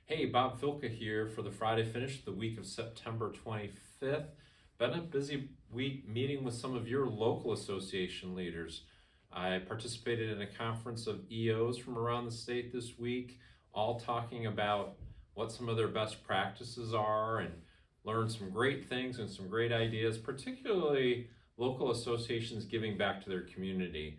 Hey, Bob Filka here for the Friday Finish, the week of September 25th. Been a busy week meeting with some of your local association leaders. I participated in a conference of EOs from around the state this week, all talking about what some of their best practices are and learned some great things and some great ideas, particularly local associations giving back to their community.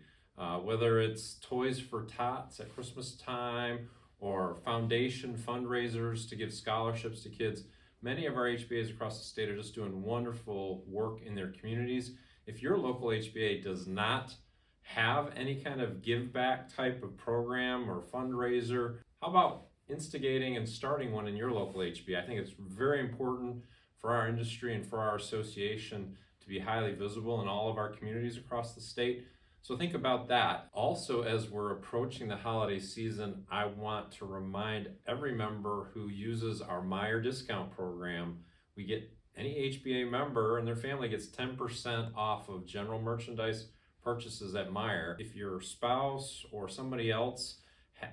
Whether it's Toys for Tots at Christmas time or foundation fundraisers to give scholarships to kids. Many of our HBAs across the state are just doing wonderful work in their communities. If your local HBA does not have any kind of give back type of program or fundraiser, how about instigating and starting one in your local HBA? I think it's very important for our industry and for our association to be highly visible in all of our communities across the state. So think about that. Also, as we're approaching the holiday season, I want to remind every member who uses our Meijer discount program, we get any HBA member and their family gets 10% off of general merchandise purchases at Meijer. If your spouse or somebody else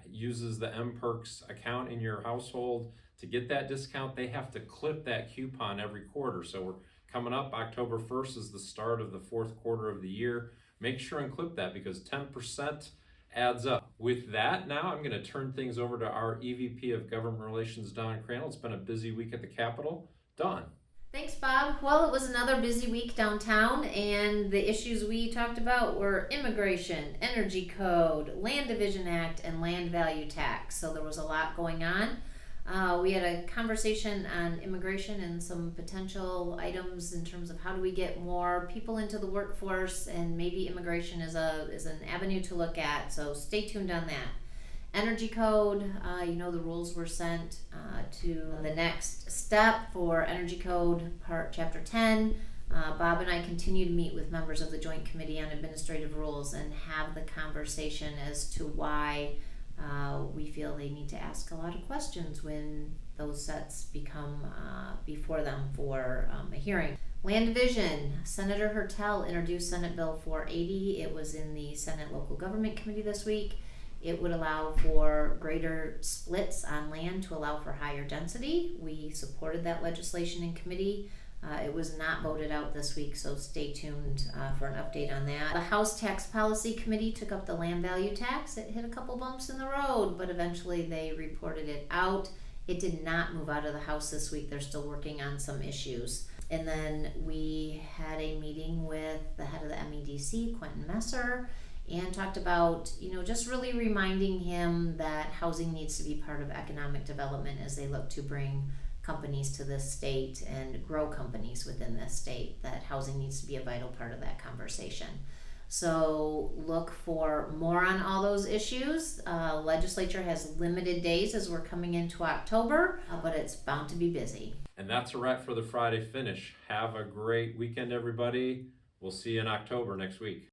uses the MPerks account in your household to get that discount, they have to clip that coupon every quarter. So we're coming up, October 1st is the start of the fourth quarter of the year. Make sure and clip that because 10% adds up. With that, now I'm going to turn things over to our EVP of Government Relations, Dawn Crandall. It's been a busy week at the Capitol. Dawn. Thanks, Bob. Well, it was another busy week downtown, and the issues we talked about were immigration, energy code, Land Division Act, and land value tax. So there was a lot going on. We had a conversation on immigration and some potential items in terms of how do we get more people into the workforce, and maybe immigration is an avenue to look at. So stay tuned on that. Energy code, the rules were sent to the next step for energy code part chapter 10. Bob and I continue to meet with members of the Joint Committee on Administrative Rules and have the conversation as to why we feel they need to ask a lot of questions when those sets become before them for a hearing. Land Division, Senator Hertel introduced Senate Bill 480. It was in the Senate Local Government Committee this week. It would allow for greater splits on land to allow for higher density. We supported that legislation in committee. It was not voted out this week, so stay tuned for an update on that. The House Tax Policy Committee took up the land value tax. It hit a couple bumps in the road, but eventually they reported it out. It did not move out of the House this week. They're still working on some issues. And then we had a meeting with the head of the MEDC, Quentin Messer, and talked about, just really reminding him that housing needs to be part of economic development as they look to bring companies to this state and grow companies within this state, that housing needs to be a vital part of that conversation. So look for more on all those issues. Legislature has limited days as we're coming into October, but it's bound to be busy. And that's a wrap for the Friday Finish. Have a great weekend, everybody. We'll see you in October next week.